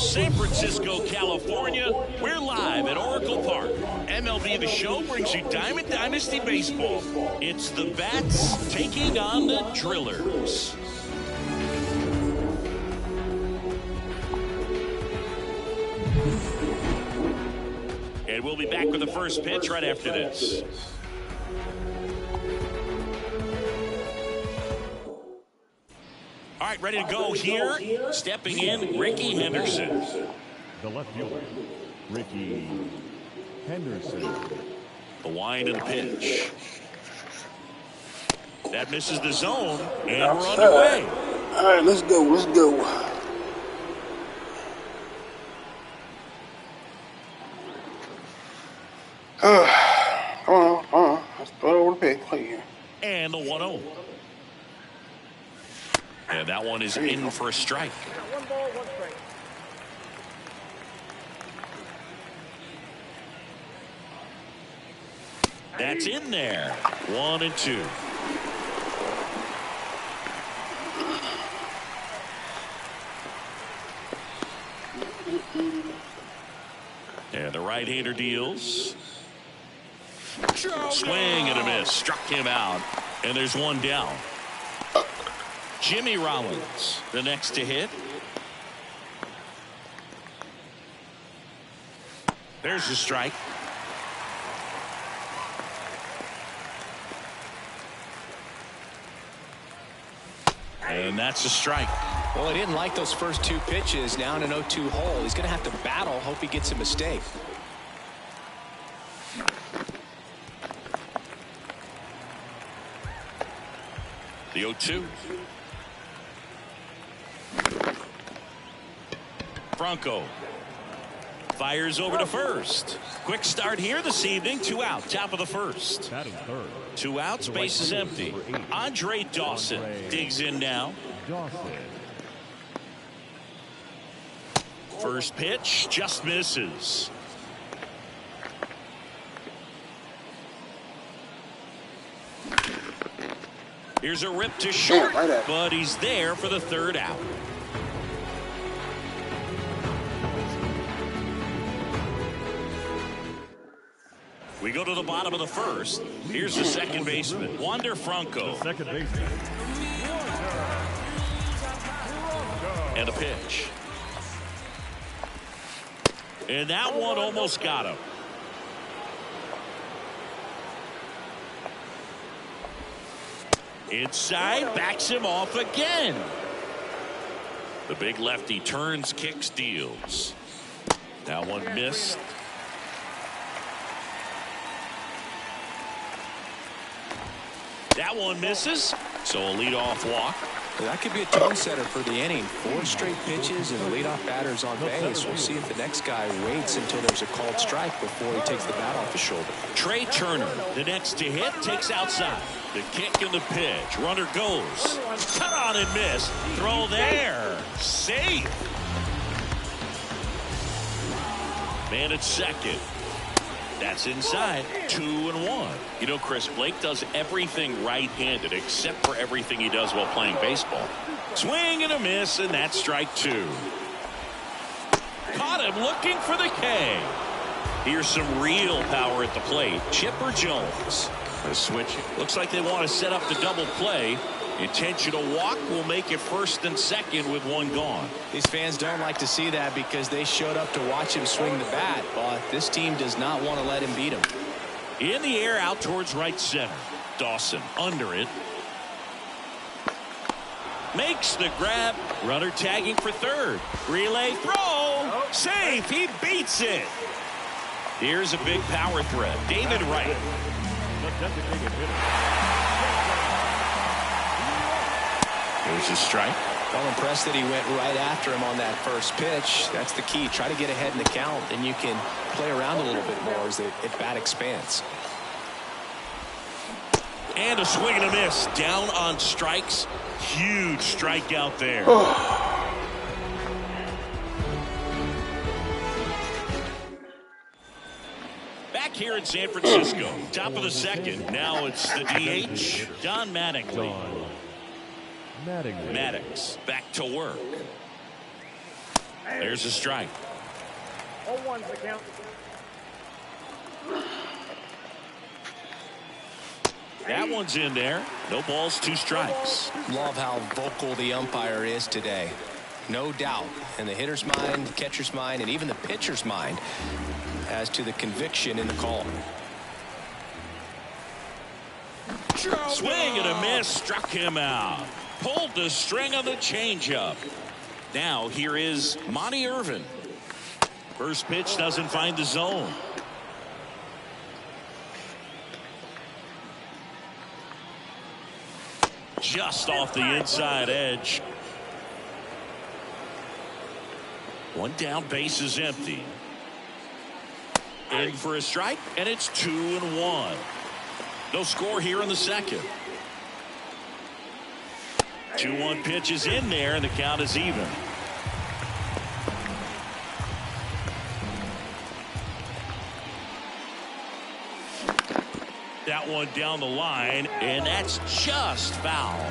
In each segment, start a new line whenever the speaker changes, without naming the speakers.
San Francisco, California. We're live at Oracle Park. MLB The Show brings you Diamond Dynasty Baseball. It's the Bats taking on the Drillers. And we'll be back with the first pitch right after this. All right, ready to go here. Stepping in, Ricky Henderson.
The left fielder, Ricky Henderson.
The wind and pitch. That misses the zone, and we're underway.
All right, let's go. Let's go. Come on. Let's throw it over the plate here.
And the 1-0. And that one is in for a strike.
One ball, one strike.
That's in there. 1-2. And the right-hander deals. Swing and a miss. Struck him out. And there's one down. Jimmy Rollins, the next to hit. There's the strike. And that's a strike.
Well, he didn't like those first two pitches. Now in an 0-2 hole. He's going to have to battle. Hope he gets a mistake.
The 0-2. Franco fires over to first. Quick start here this evening. 2 out, top of the first.
Batting third.
2 outs, base is empty. Andre Dawson digs in now.
Dawson.
First pitch just misses. Here's a rip to short, but he's there for the 3rd out. We go to the bottom of the 1st. Here's the second baseman, Wander Franco.
The second baseman.
And a pitch. And that one almost got him. Inside, backs him off again. The big lefty turns, kicks, deals. That one missed. That one misses, so a leadoff walk.
Well, that could be a tone setter for the inning. 4 straight pitches and the leadoff batter's on base. We'll see if the next guy waits until there's a called strike before he takes the bat off his shoulder.
Trey Turner, the next to hit, takes outside. The kick and the pitch. Runner goes. Cut on and miss. Throw there. Safe. Man at second. That's inside. 2-1. You know, Chris, Blake does everything right-handed except for everything he does while playing baseball. Swing and a miss, and that's strike 2. Caught him looking for the K. Here's some real power at the plate. Chipper Jones. The switch. Looks like they want to set up the double play. Intentional walk will make it 1st and 2nd with 1 gone.
These fans don't like to see that because they showed up to watch him swing the bat, but this team does not want to let him beat him.
In the air out towards right center. Dawson under it. Makes the grab. Runner tagging for 3rd. Relay throw. Safe. He beats it. Here's a big power threat. David Wright. Here's a strike.
Well, impressed that he went right after him on that first pitch. That's the key. Try to get ahead in the count, and you can play around a little bit more as the at-bat expands.
And a swing and a miss. Down on strikes. Huge strikeout there. Back here in San Francisco. Top of the 2nd. Now it's the DH, Don Mattingly. Maddox back to work. There's a strike.
0-1's the count.
That one's in there. No balls, 2 strikes.
Love how vocal the umpire is today. No doubt in the hitter's mind, the catcher's mind, and even the pitcher's mind as to the conviction in the call.
Swing and a miss, struck him out. Pulled the string on the changeup. Now here is Monty Irvin. First pitch doesn't find the zone. Just off the inside edge. One down, base is empty. In for a strike, and it's 2-1. No score here in the second. 2-1 pitch is in there, and the count is even. That one down the line, and that's just foul.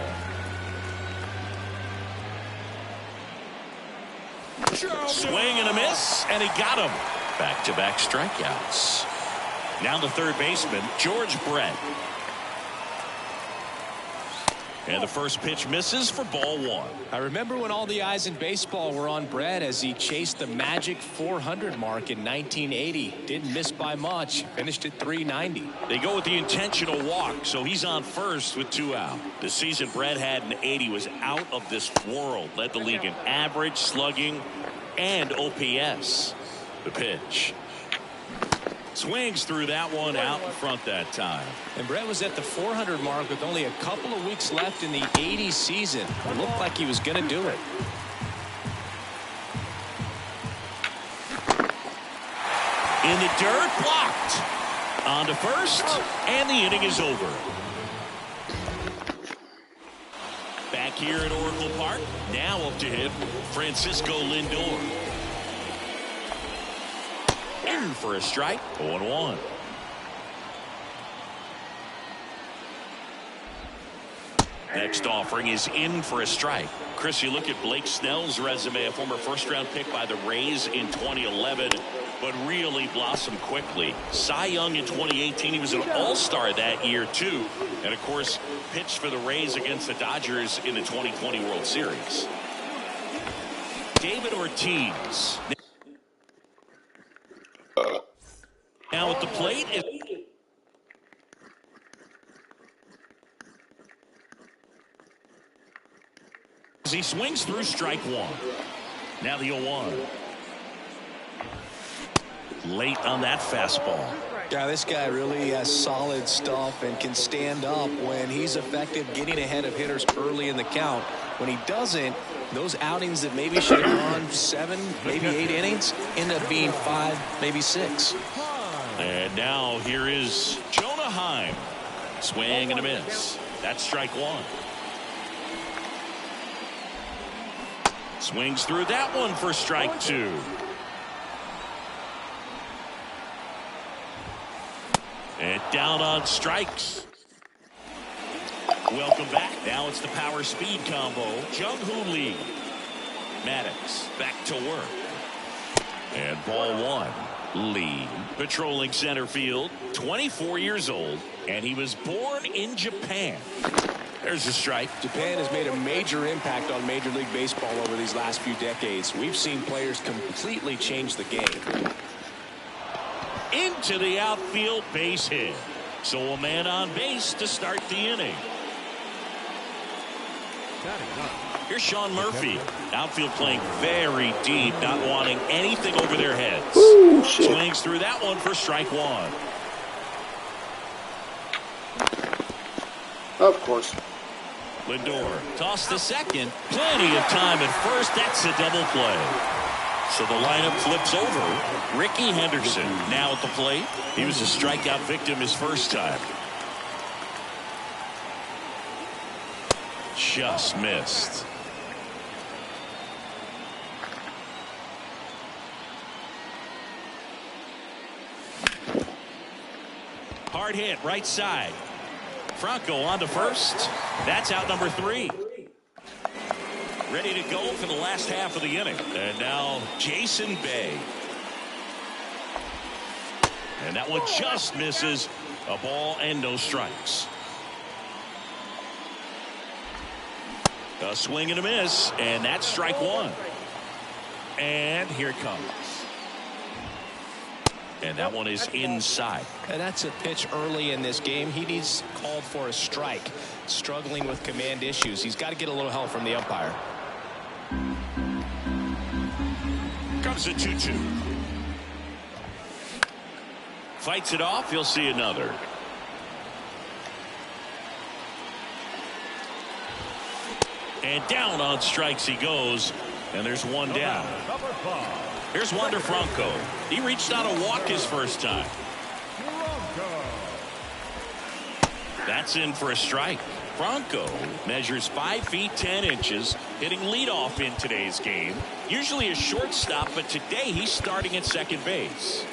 Swing and a miss, and he got him. Back-to-back strikeouts. Now the third baseman, George Brett. And the first pitch misses for ball 1.
I remember when all the eyes in baseball were on Brett as he chased the magic 400 mark in 1980. Didn't miss by much. Finished at 390.
They go with the intentional walk, so he's on first with 2 out. The season Brett had in 80 was out of this world. Led the league in average, slugging, and OPS. The pitch. Swings through that one out in front that time.
And Brett was at the 400 mark with only a couple of weeks left in the 80 season. It looked like he was going to do it.
In the dirt, blocked. On to first, and the inning is over. Back here at Oracle Park, now up to hit Francisco Lindor. In for a strike, 0-1. Next offering is in for a strike. Chris, you look at Blake Snell's resume, a former first-round pick by the Rays in 2011, but really blossomed quickly. Cy Young in 2018, he was an all-star that year, too. And, of course, pitched for the Rays against the Dodgers in the 2020 World Series. David Ortiz. Now at the plate is as he swings through strike 1. Now the 0-1. Late on that fastball.
Yeah, this guy really has solid stuff and can stand up when he's effective getting ahead of hitters early in the count. When he doesn't, those outings that maybe should have gone 7, maybe 8 innings end up being 5, maybe 6.
And now here is Jonah Heim. Swing and a miss. That's strike 1. Swings through that one for strike 2. And down on strikes. Welcome back. Now it's the power speed combo. Jung-Hoo Lee. Maddox back to work. And ball 1. Lee patrolling center field, 24 years old, and he was born in Japan. There's a strike.
Japan has made a major impact on Major League Baseball over these last few decades. We've seen players completely change the game.
Into the outfield, base hit. So a man on base to start the inning. Here's Sean Murphy. Outfield playing very deep, not wanting anything over their heads.
Ooh, shit.
Swings through that one for strike 1.
Of course.
Lindor tossed to second. Plenty of time at first. That's a double play. So the lineup flips over. Ricky Henderson now at the plate. He was a strikeout victim his first time. Just missed. Hard hit right side. Franco on to first. That's out number 3. ready to go for the last half of the inning. And now Jason Bay. And that one just misses. A ball and no strikes. A swing and a miss, and that's strike one. And here it comes. And that one is inside.
And that's a pitch early in this game. He needs called for a strike. Struggling with command issues. He's got to get a little help from the umpire.
Comes a 2-2. Fights it off. He'll see another. And down on strikes he goes. And there's one down. Here's Wander Franco. He reached out a walk his first time. That's in for a strike. Franco measures 5 feet 10 inches, hitting leadoff in today's game. Usually a shortstop, but today he's starting at second base.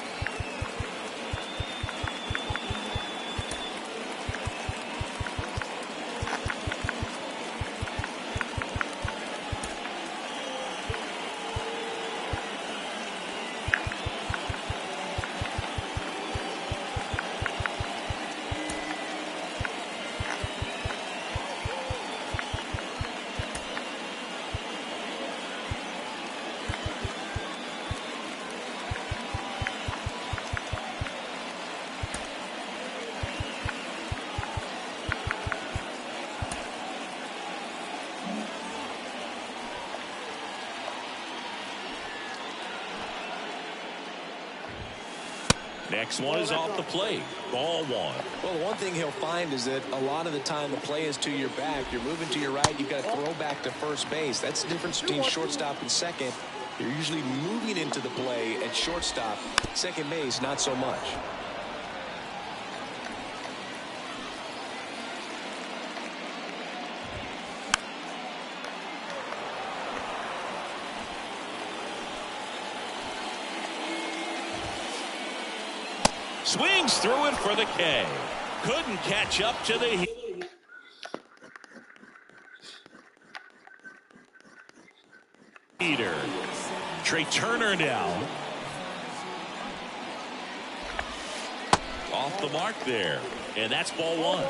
Next one is off the plate. Ball one.
Well, the one thing he'll find is that a lot of the time the play is to your back. You're moving to your right. You've got to throw back to first base. That's the difference between shortstop and second. You're usually moving into the play at shortstop. Second base, not so much.
Swings through it for the K. Couldn't catch up to the heater. Trey Turner now. Off the mark there. And that's ball one.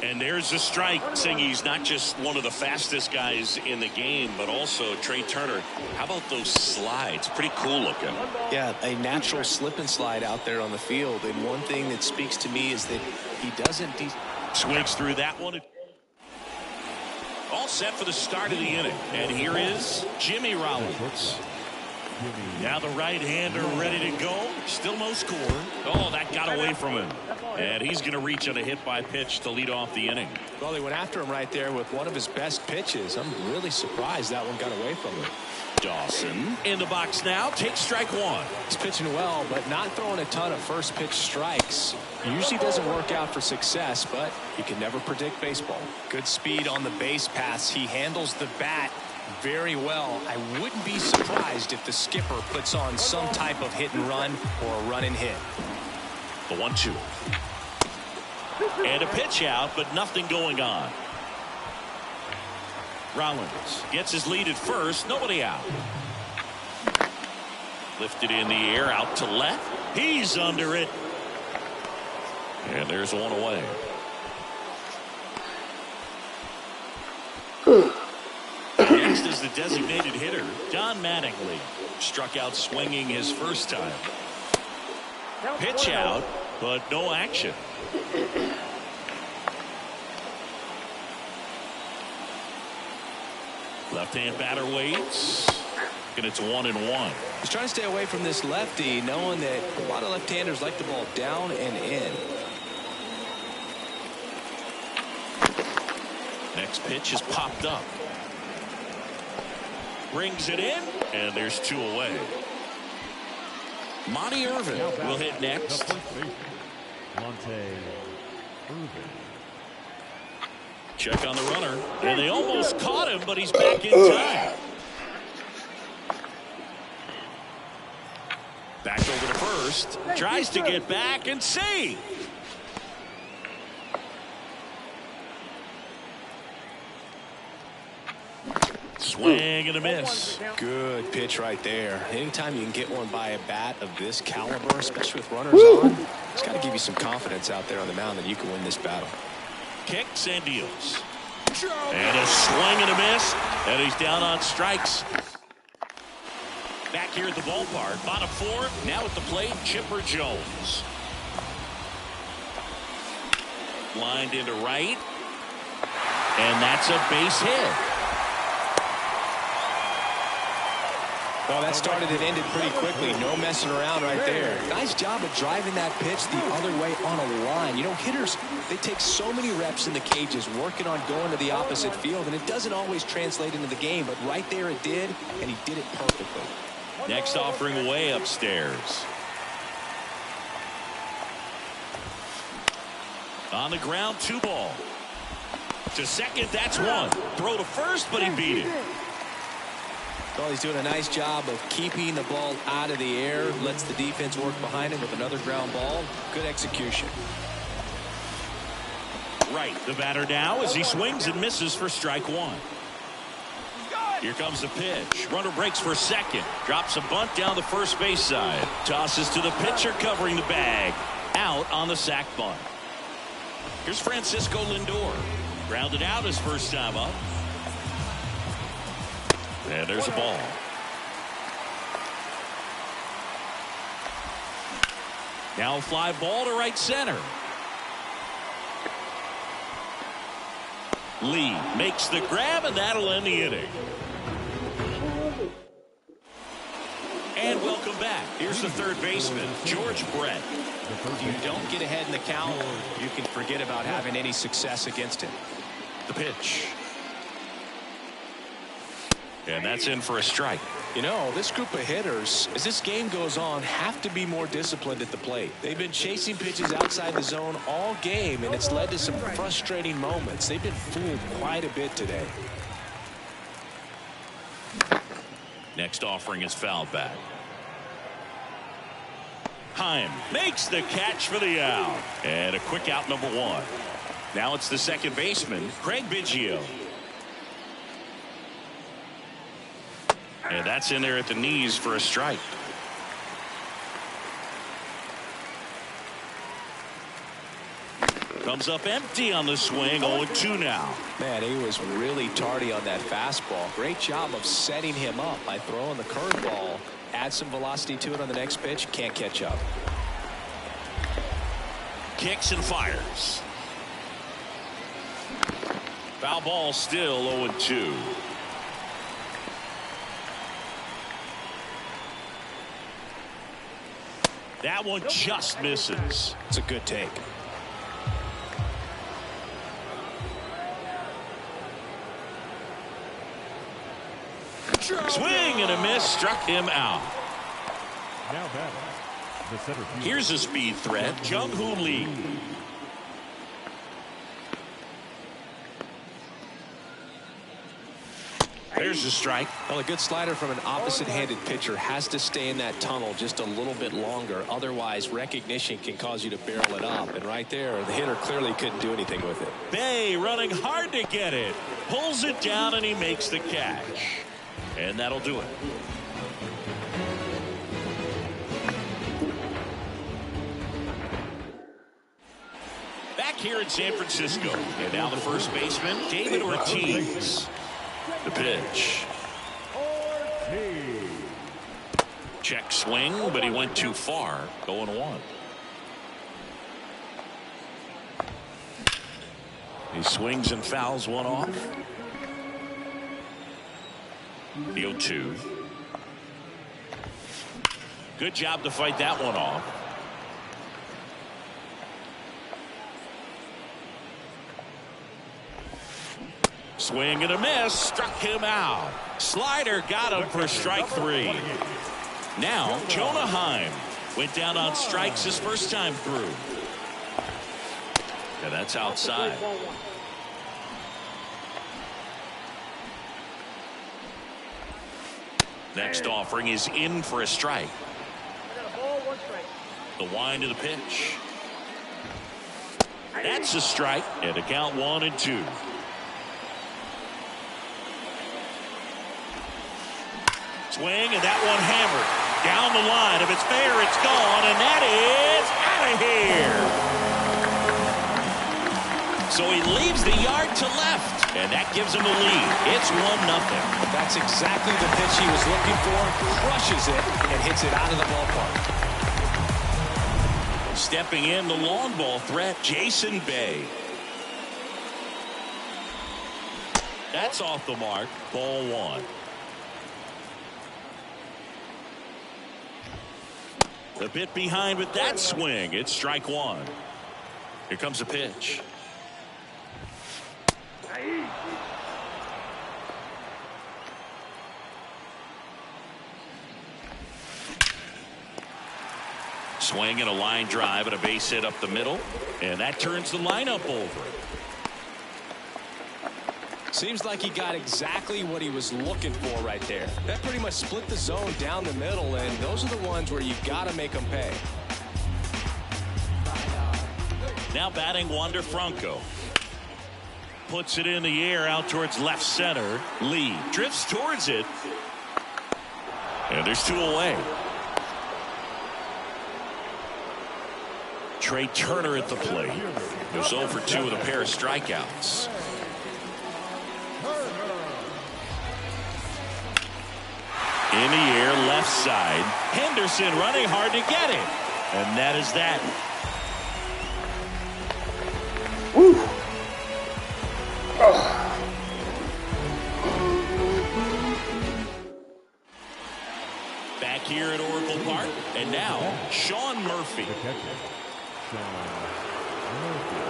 And there's a strike, saying he's not just one of the fastest guys in the game, but also Trey Turner. How about those slides? Pretty cool looking.
Yeah, a natural slip and slide out there on the field. And one thing that speaks to me is that he doesn't...
Swings through that one. All set for the start of the inning. And here is Jimmy Rollins. Now the right-hander ready to go. Still no score. Oh, that got away from him. And he's going to reach on a hit-by-pitch to lead off the inning.
Well, they went after him right there with one of his best pitches. I'm really surprised that one got away from him.
Dawson in the box now. Takes strike one.
He's pitching well, but not throwing a ton of first-pitch strikes. Usually doesn't work out for success, but you can never predict baseball. Good speed on the base pass. He handles the bat very well. I wouldn't be surprised if the skipper puts on some type of hit and run or a run and hit.
The 1-2. And a pitch out, but nothing going on. Rollins gets his lead at first. Nobody out. Lifted in the air, out to left. He's under it. And there's one away. Next is the designated hitter, Don Mattingly. Struck out swinging his first time. Pitch out, but no action. Left-hand batter waits, and it's 1-1.
He's trying to stay away from this lefty, knowing that a lot of left-handers like the ball down and in.
Next pitch is popped up. Brings it in, and there's two away. Monty Irvin will hit next.
Monte Irvin.
Check on the runner, and they almost caught him, but he's back in time. Back over to first. Tries to get back and save. Swing and a miss.
Good pitch right there. Anytime you can get one by a bat of this caliber, especially with runners on, it's got to give you some confidence out there on the mound that you can win this battle.
Kicks and deals. And a swing and a miss. And he's down on strikes. Back here at the ballpark, bottom four. Now at the plate, Chipper Jones. Lined into right. And that's a base hit.
Well, that started and ended pretty quickly. No messing around right there. Nice job of driving that pitch the other way on a line. You know, hitters, they take so many reps in the cages working on going to the opposite field, and it doesn't always translate into the game, but right there it did, and he did it perfectly.
Next offering way upstairs. On the ground, 2 ball. To second, that's 1. Throw to first, but he beat it.
Well, he's doing a nice job of keeping the ball out of the air. Lets the defense work behind him with another ground ball. Good execution.
Right, the batter now as he swings and misses for strike 1. Here comes the pitch. Runner breaks for second. Drops a bunt down the first base side. Tosses to the pitcher covering the bag. Out on the sac bunt. Here's Francisco Lindor. Grounded out his first time up. And there's a ball. Now a fly ball to right center. Lee makes the grab, and that'll end the inning. And welcome back. Here's the third baseman, George Brett.
If you don't get ahead in the count, you can forget about having any success against him.
The pitch. And that's in for a strike.
You know, this group of hitters, as this game goes on, have to be more disciplined at the plate. They've been chasing pitches outside the zone all game, and it's led to some frustrating moments. They've been fooled quite a bit today.
Next offering is fouled back. Heim makes the catch for the out. And a quick out, number 1. Now it's the second baseman, Craig Biggio. And that's in there at the knees for a strike. Comes up empty on the swing. 0-2 now.
Man, he was really tardy on that fastball. Great job of setting him up by throwing the curveball. Add some velocity to it on the next pitch. Can't catch up.
Kicks and fires. Foul ball still 0-2. That one just misses.
It's a good take.
Swing and a miss, struck him out.
Now batting, the center fielder.
Here's a speed threat, Jung-Hoo Lee. There's a strike.
Well, a good slider from an opposite-handed pitcher has to stay in that tunnel just a little bit longer. Otherwise, recognition can cause you to barrel it up. And right there, the hitter clearly couldn't do anything with it.
Bay running hard to get it. Pulls it down, and he makes the catch. And that'll do it. Back here in San Francisco. And now the first baseman, David Ortiz. The pitch. Check swing, but he went too far. 0-1. He swings and fouls one off. The 0-2. Good job to fight that one off. Swing and a miss, struck him out. Slider got him for strike 3. Now Jonah Heim went down on strikes his first time through. And that's outside. Next offering is in for a strike. The wind of the pitch. That's a strike, and a count 1-2. Swing, and that one hammered down the line. If it's fair, it's gone, and that is out of here. So he leaves the yard to left, and that gives him the lead. It's 1-0.
That's exactly the pitch he was looking for. Crushes it and hits it out of the ballpark.
Stepping in, the long ball threat, Jason Bay. That's off the mark. Ball 1. A bit behind with that swing. It's strike 1. Here comes a pitch. Swing and a line drive and a base hit up the middle, and that turns the lineup over.
Seems like he got exactly what he was looking for right there. That pretty much split the zone down the middle, and those are the ones where you got to make them pay.
Now batting Wander Franco. Puts it in the air out towards left center. Lee drifts towards it. And there's 2 away. Trey Turner at the plate. Goes 0 for 2 with a pair of strikeouts. In the air, left side. Henderson running hard to get it. And that is that.
Woo.
Back here at Oracle Park. And now, Sean Murphy.
The catcher, Sean Murphy.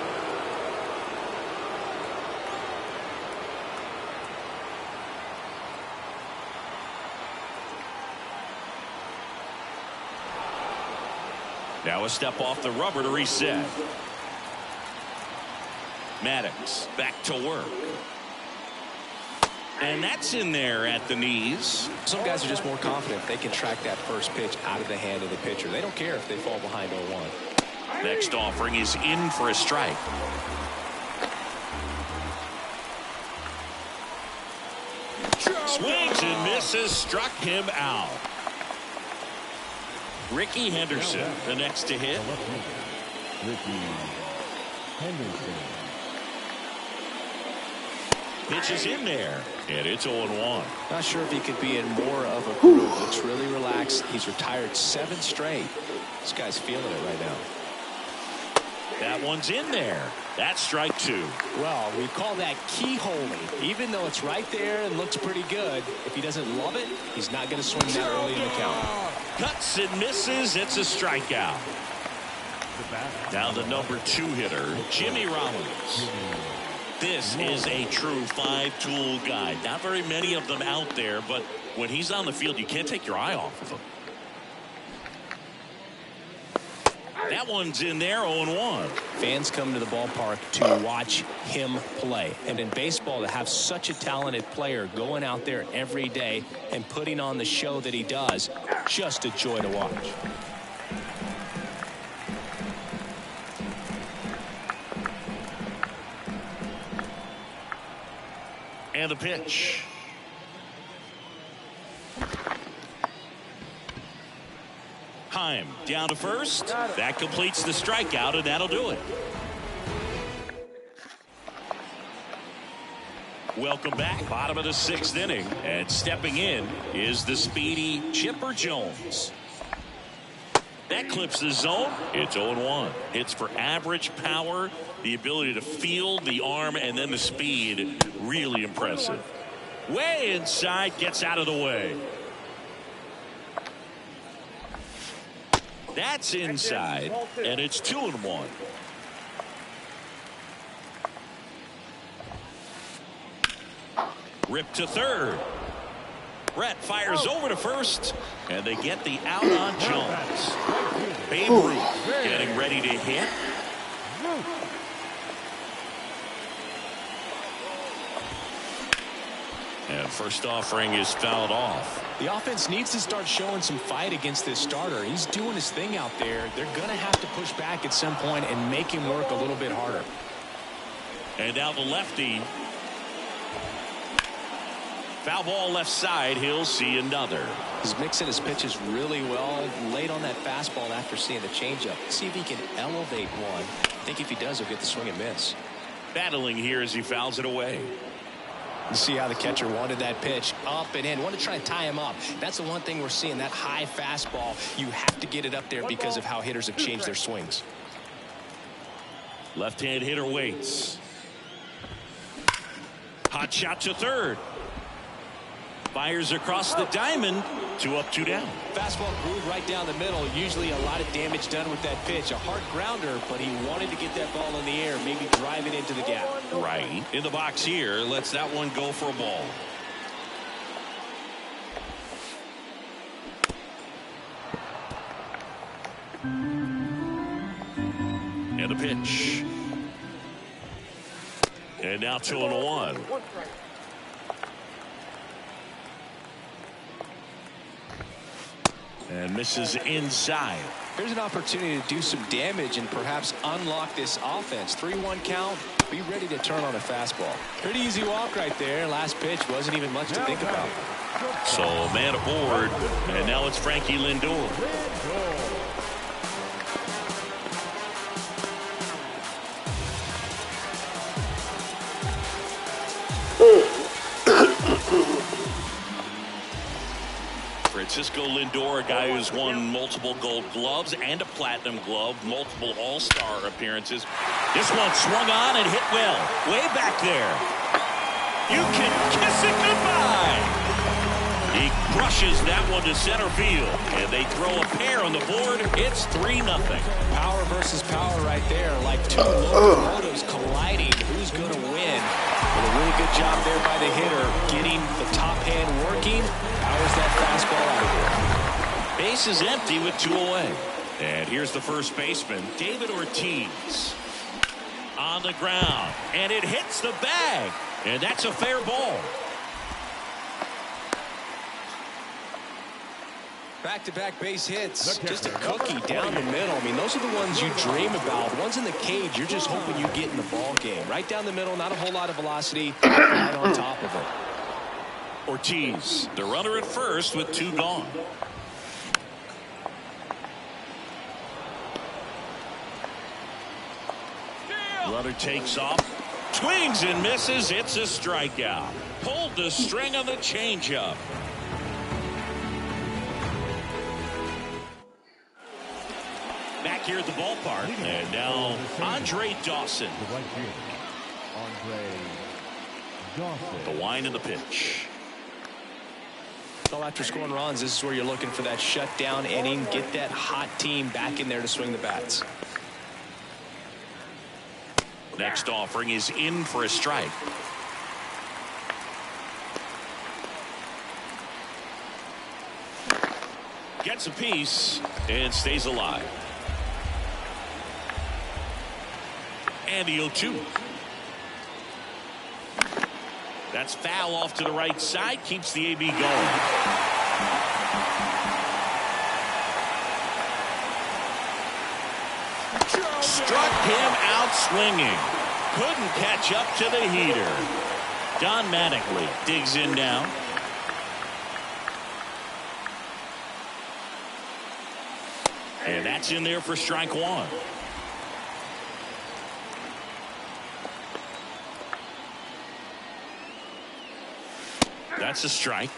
Now a step off the rubber to reset. Maddox back to work. And that's in there at the knees.
Some guys are just more confident they can track that first pitch out of the hand of the pitcher. They don't care if they fall behind 0-1.
Next offering is in for a strike. Swings and misses, struck him out. Ricky Henderson, the next to hit.
Ricky Henderson.
Pitch is in there, and it's 0-1.
Not sure if he could be in more of a groove. Looks really relaxed. He's retired 7 straight. This guy's feeling it right now.
That one's in there. That's strike 2.
Well, we call that keyholing. Even though it's right there and looks pretty good, if he doesn't love it, he's not going to swing that early in the count.
Cuts and misses. It's a strikeout. Now the number 2 hitter, Jimmy Rollins. This is a true 5-tool guy. Not very many of them out there, but when he's on the field, you can't take your eye off of him. That one's in there, 0-1.
Fans come to the ballpark to watch him play. And in baseball, to have such a talented player going out there every day and putting on the show that he does, just a joy to watch.
And the pitch. Heim down to first. That completes the strikeout, and that'll do it. Welcome back. Bottom of the 6th inning. And stepping in is the speedy Chipper Jones. That clips the zone. It's 0-1. Hits for average power, the ability to field, the arm, and then the speed. Really impressive. Way inside, gets out of the way. That's inside, and it's 2-1. Rip to third. Brett fires over to first, and they get the out on Jones. Babe Ruth getting ready to hit. And first offering is fouled off.
The offense needs to start showing some fight against this starter. He's doing his thing out there. They're going to have to push back at some point and make him work a little bit harder.
And now the lefty Foul ball left side. He'll see another.
He's mixing his pitches really well. Late on that fastball after seeing the changeup. See if he can elevate one. I think if he does, he'll get the swing and miss.
Battling here as he fouls it away.
You see how the catcher wanted that pitch up and in. Want to try to tie him up. That's the one thing we're seeing. That high fastball. You have to get it up there because of how hitters have changed their swings.
Left-hand hitter waits. Hot shot to third. Fires across the diamond. 2 up, 2 down.
Fastball grooved right down the middle. Usually a lot of damage done with that pitch. A hard grounder, but he wanted to get that ball in the air, maybe drive it into the gap.
Right. In the box here, lets that one go for a ball. And a pitch. And now 2-1. And misses inside.
Here's an opportunity to do some damage and perhaps unlock this offense. 3-1 count. Be ready to turn on a fastball. Pretty easy walk right there. Last pitch wasn't even much to think about.
So man aboard. And now it's Frankie Lindor. Francisco Lindor, a guy who's won multiple gold gloves and a platinum glove, multiple all-star appearances. This one swung on and hit well. Way back there. You can kiss it goodbye. He crushes that one to center field. And they throw a pair on the board. It's 3-0.
Power versus power right there. Like two locomotives colliding. Who's going to win? But a really good job there by the hitter. Getting the top hand working. Powers that fastball out of here.
Base is empty with 2 away. And here's the first baseman, David Ortiz. On the ground. And it hits the bag. And that's a fair ball.
Back-to-back base hits. Just a cookie down the middle. I mean, those are the ones you dream about. The ones in the cage, you're just hoping you get in the ball game. Right down the middle, not a whole lot of velocity. Right on top of it.
Ortiz, the runner at first with 2 gone. Runner takes off. Swings and misses. It's a strikeout. Pulled the string on the changeup. Back here at the ballpark. And now Andre Dawson.
The right fielder, Andre Dawson.
The wind of the pitch.
Well, after scoring runs, this is where you're looking for that shutdown inning. Get that hot team back in there to swing the bats.
Next offering is in for a strike. Gets a piece and stays alive. And the 0-2. That's foul off to the right side. Keeps the AB going. Struck him out swinging. Couldn't catch up to the heater. Don Mattingly digs in now. And that's in there for strike 1. That's a strike.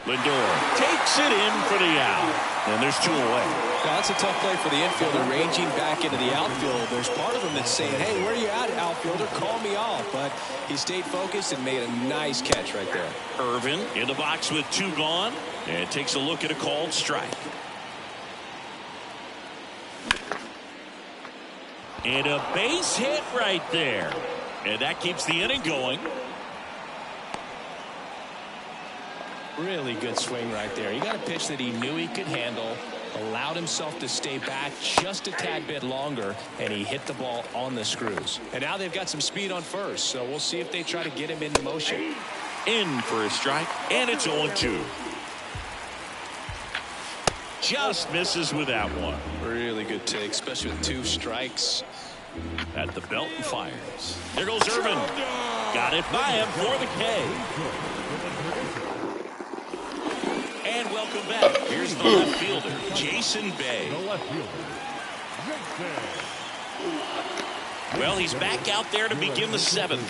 Lindor takes it in for the out. And there's 2 away.
Now, that's a tough play for the infielder, ranging back into the outfield. There's part of him that's saying, hey, where are you at, outfielder? Call me off. But he stayed focused and made a nice catch right there.
Irvin in the box with 2 gone. And takes a look at a called strike. And a base hit right there. And that keeps the inning going.
Really good swing right there. He got a pitch that he knew he could handle, allowed himself to stay back just a tad bit longer, and he hit the ball on the screws. And now they've got some speed on first, so we'll see if they try to get him into motion. In
For a strike, and it's 0-2. just misses with that one.
Really good take, especially with 2 strikes.
At the belt and fires. There goes Irvin. Got it by him for the K. And welcome back. Here's the left fielder, Jason Bay.
The left fielder, Jason.
Well, he's back out there to begin the 7th.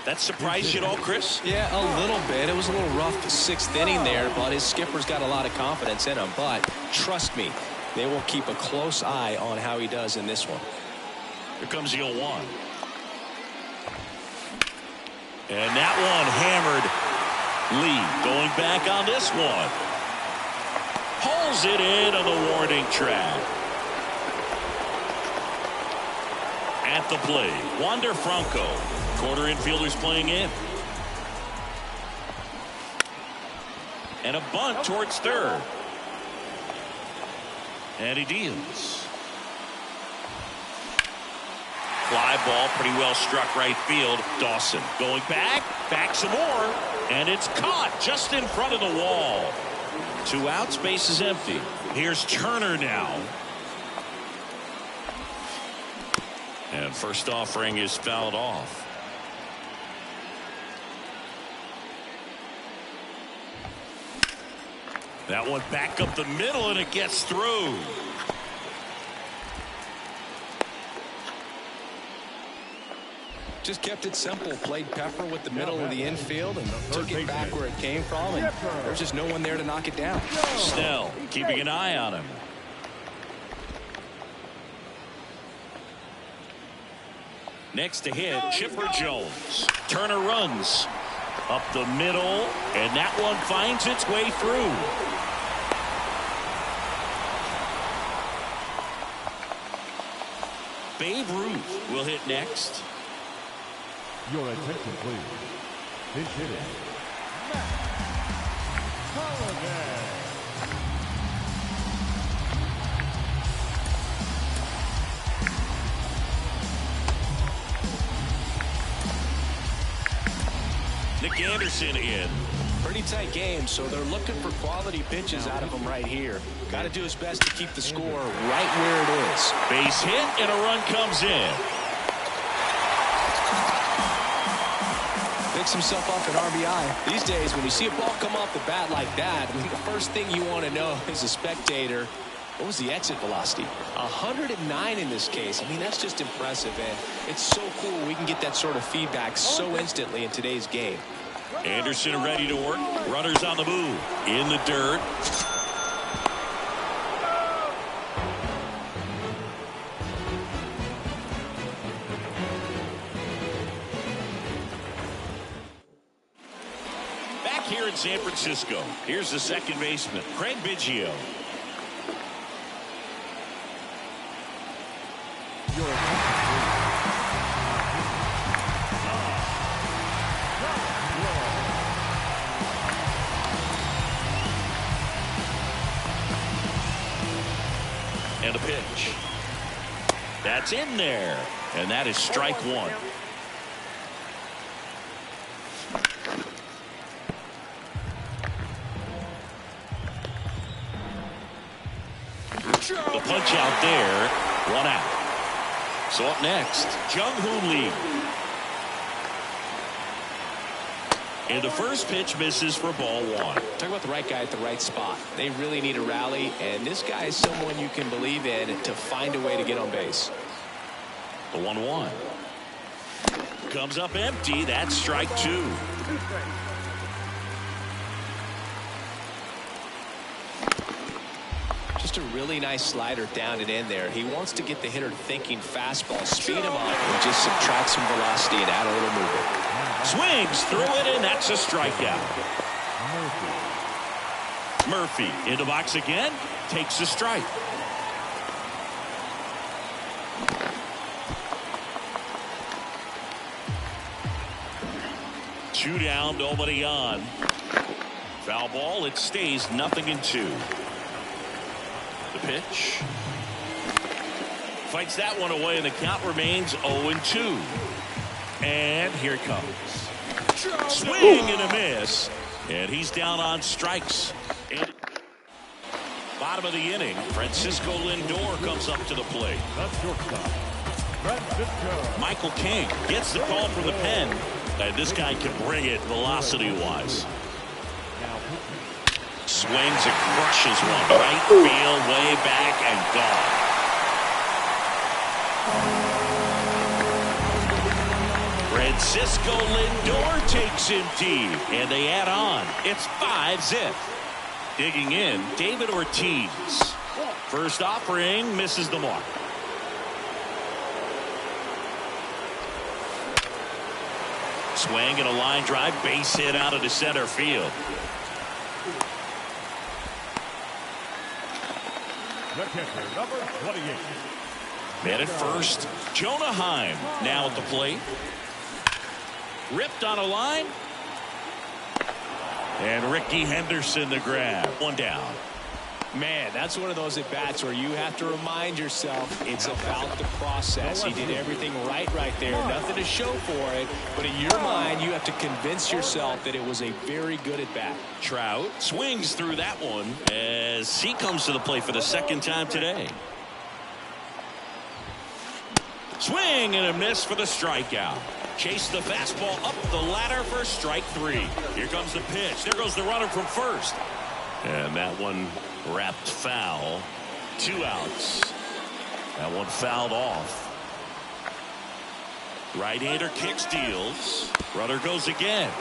That surprised you at all, Chris?
Yeah, a little bit. It was a little rough 6th inning there, but his skipper's got a lot of confidence in him. But trust me, they will keep a close eye on how he does in this one.
Here comes the 0-1. And that one hammered. Lee going back on this one. Pulls it in on the warning track. At the plate, Wander Franco. Quarter infielders playing in. And a bunt towards third. And he deals. Fly ball pretty well struck right field. Dawson going back some more, and it's caught just in front of the wall. 2 outs, base is empty. Here's Turner now. And first offering is fouled off. That one back up the middle, and it gets through.
Just kept it simple. Played Pepper with the middle of the infield and took it back where it came from. And there's just no one there to knock it down.
Snell keeping an eye on him. Next to hit, Chipper Jones. Turner runs up the middle, and that one finds its way through. Babe Ruth will hit next.
Your attention, please. Pinch hitting,
Nick Anderson in.
Pretty tight game, so they're looking for quality pitches out of him right here. Got to do his best to keep the score right where it is.
Base hit, and a run comes in.
Picks himself off an RBI. These days, when you see a ball come off the bat like that, I mean, the first thing you want to know as a spectator, what was the exit velocity? 109 in this case. I mean, that's just impressive, and it's so cool we can get that sort of feedback so instantly in today's game.
Anderson ready to work. Runners on the move. In the dirt. Back here in San Francisco, here's the second baseman, Craig Biggio. And a pitch. That's in there. And that is strike one. The punch out there. 1 out. So up next, Jung-Hoon Lee. And the first pitch misses for ball 1.
Talk about the right guy at the right spot. They really need a rally, and this guy is someone you can believe in to find a way to get on base.
The 1-1. Comes up empty. That's strike 2.
Just a really nice slider down and in there. He wants to get the hitter thinking fastball, speed him up, and just subtract some velocity and add a little movement.
Swings through it, and that's a strikeout. Murphy in the box again. Takes a strike. Two down, nobody on. Foul ball. It stays 0-2. The pitch. Fights that one away, and the count remains 0-2. And here it comes. Swing and a miss. And he's down on strikes. And Bottom of the inning, Francisco Lindor comes up to the plate.
That's shortstop. Francisco.
Michael King gets the call from the pen, and this guy can bring it velocity-wise. Swings and crushes one. Right field, way back, and gone. Francisco Lindor takes him deep, and they add on. It's 5-zip. Digging in, David Ortiz. First offering misses the mark. Swing and a line drive, base hit out into center field.
The catcher, number 28.
Man at first, Jonah Heim now at the plate. Ripped on a line. And Ricky Henderson the grab. One down.
Man, that's one of those at-bats where you have to remind yourself it's about the process. He did everything right there. Nothing to show for it. But in your mind, you have to convince yourself that it was a very good at-bat.
Trout swings through that one as he comes to the plate for the second time today. Swing and a miss for the strikeout. Chase the fastball up the ladder for strike 3. Here comes the pitch. There goes the runner from first. And that one wrapped foul. 2 outs. That one fouled off. Right-hander kicks, deals. Runner goes again.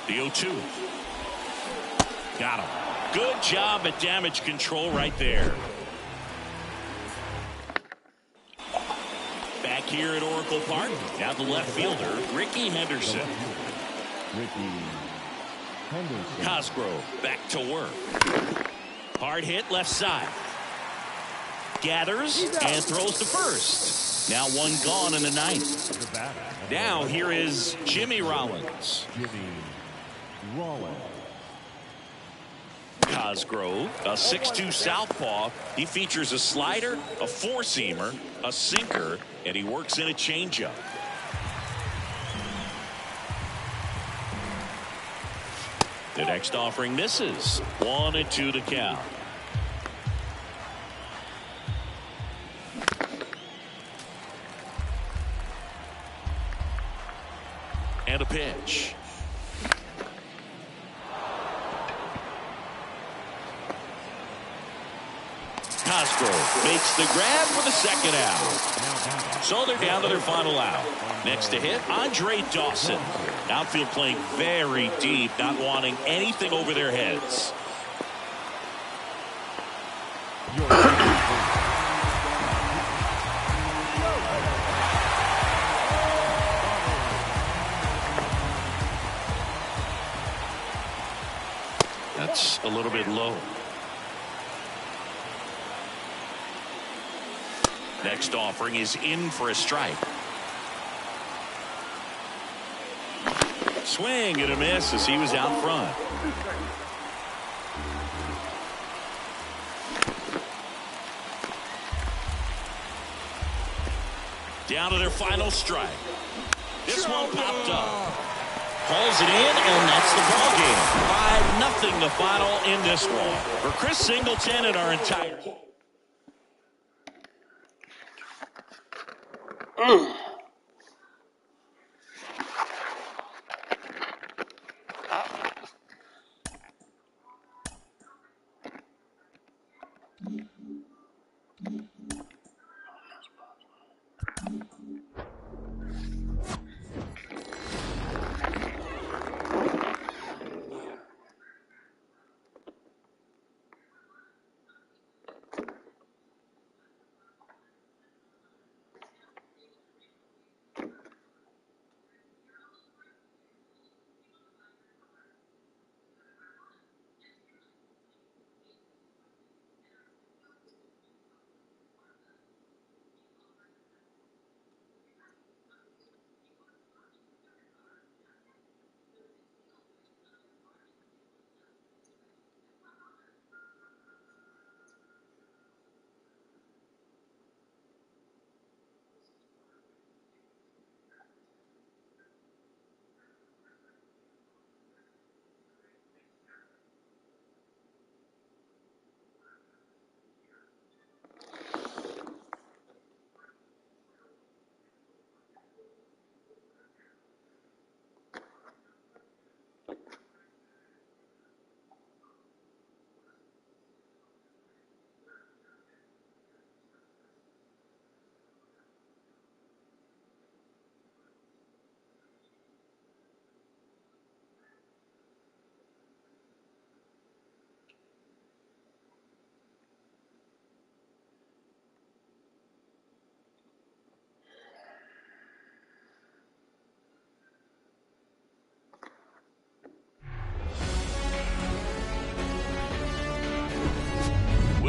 The 0-2. Got him. Good job at damage control right there. Back here at Oracle Park. Now the left fielder, Ricky Henderson. Cosgrove back to work. Hard hit left side. Gathers and throws to first. Now one gone in the ninth. Now here is Jimmy Rollins. Cosgrove, a 6'2" southpaw. He features a slider, a four-seamer, a sinker, and he works in a changeup. The next offering misses. 1-2 to count. And a pitch. Cosgrove makes the grab for the second out. So they're down to their final out. Next to hit, Andre Dawson. Outfield playing very deep, not wanting anything over their heads. That's a little bit low. Next offering is in for a strike. Swing and a miss as he was out front. Down to their final strike. This one popped up. Pulls it in, and that's the ball game. 5-0 the final in this one. For Chris Singleton and our entire team.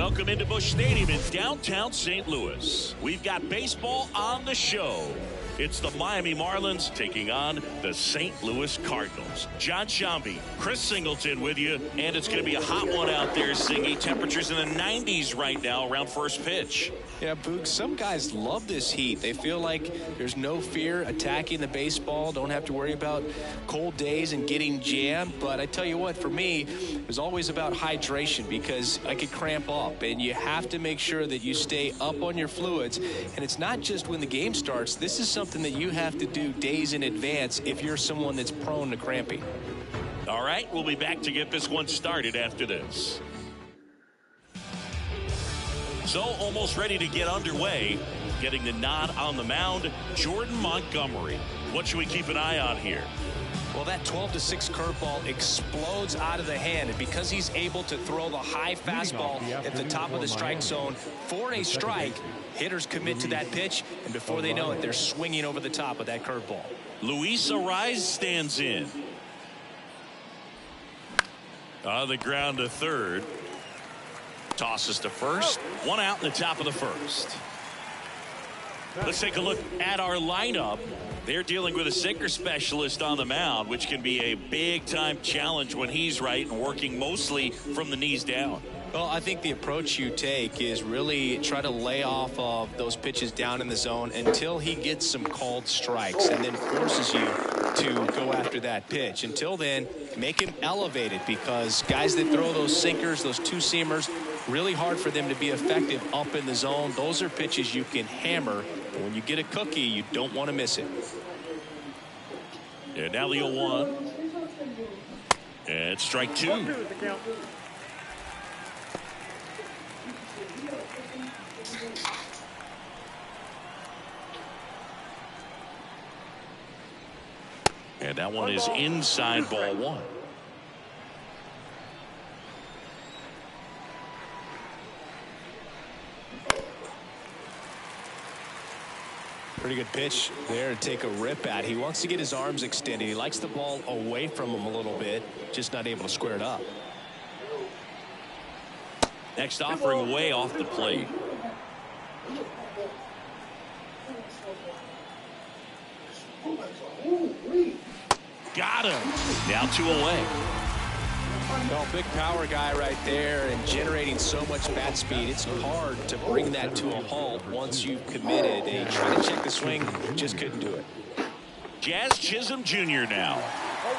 Welcome into Busch Stadium in downtown St. Louis. We've got baseball on the show. It's the Miami Marlins taking on the St. Louis Cardinals. John Shambi, Chris Singleton with you, and it's going to be a hot one out there, Singy. Temperatures in the 90s right now around first pitch.
Yeah, Boog, some guys love this heat. They feel like there's no fear attacking the baseball, don't have to worry about cold days and getting jammed. But I tell you what, for me, it was always about hydration because I could cramp up, and you have to make sure that you stay up on your fluids. And it's not just when the game starts. This is something that you have to do days in advance if you're someone that's prone to cramping.
All right, we'll be back to get this one started after this. So almost ready to get underway. Getting the nod on the mound, Jordan Montgomery. What should we keep an eye on here?
Well, that 12-6 curveball explodes out of the hand, and because he's able to throw the high fastball at the top of the strike zone for a strike, hitters commit to that pitch, and before they know it, they're swinging over the top of that curveball.
Luis Arraez stands in. On the ground to third. Tosses to first. One out in the top of the first. Let's take a look at our lineup. They're dealing with a sinker specialist on the mound, which can be a big-time challenge when he's right and working mostly from the knees down.
Well, I think the approach you take is really try to lay off of those pitches down in the zone until he gets some called strikes and then forces you to go after that pitch. Until then, make him elevated because guys that throw those sinkers, those two-seamers, really hard for them to be effective up in the zone. Those are pitches you can hammer. But when you get a cookie, you don't want to miss it.
And now the 0-1. And strike two. And that one is inside ball one.
Pretty good pitch there to take a rip at. He wants to get his arms extended. He likes the ball away from him a little bit, just not able to square it up.
Next offering way off the plate. Got him. Now 2 away.
Well, big power guy right there and generating so much bat speed. It's hard to bring that to a halt once you've committed. And he tried to check the swing, just couldn't do it.
Jazz Chisholm Jr. now.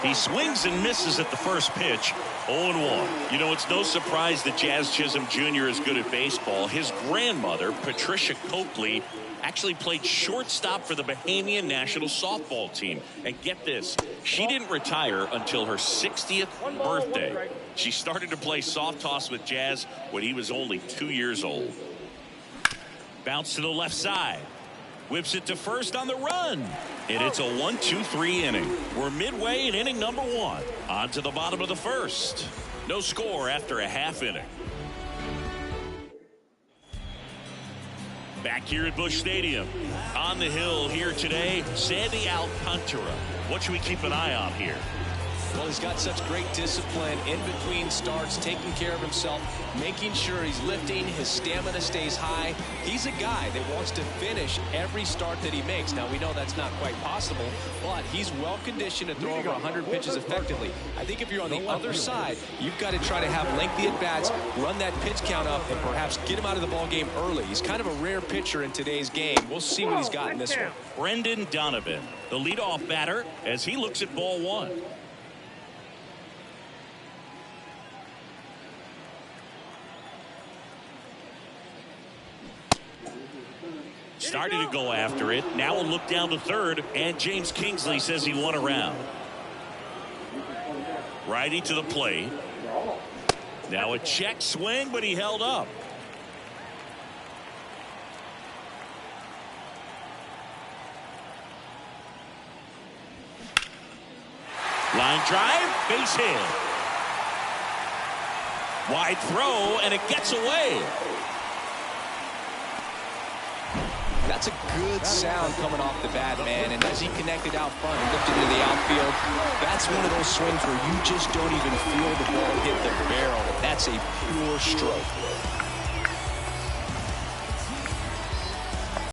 He swings and misses at the first pitch. 0-1. You know, it's no surprise that Jazz Chisholm Jr. is good at baseball. His grandmother, Patricia Coakley, actually played shortstop for the Bahamian national softball team. And get this, she didn't retire until her 60th birthday. She started to play soft toss with Jazz when he was only 2 years old. Bounce to the left side. Whips it to first on the run. And it's a 1-2-3 inning. We're midway in inning number 1. On to the bottom of the first. No score after a half inning. Back here at Busch Stadium. On the hill here today, Sandy Alcantara. What should we keep an eye on here?
Well, he's got such great discipline in between starts, taking care of himself, making sure he's lifting, his stamina stays high. He's a guy that wants to finish every start that he makes. Now, we know that's not quite possible, but he's well-conditioned to throw over 100 pitches effectively. I think if you're on the other side, you've got to try to have lengthy at-bats, run that pitch count up, and perhaps get him out of the ballgame early. He's kind of a rare pitcher in today's game. We'll see what he's got in this one.
Brendan Donovan, the leadoff batter, as he looks at ball one. Starting to go after it. Now we'll look down to third, and James Kingsley says he won around. Righty to the plate. Now a check swing, but he held up. Line drive, base hit. Wide throw, and it gets away.
That's a good sound coming off the bat, man. And as he connected out front and looked into the outfield, that's one of those swings where you just don't even feel the ball hit the barrel. That's a pure stroke.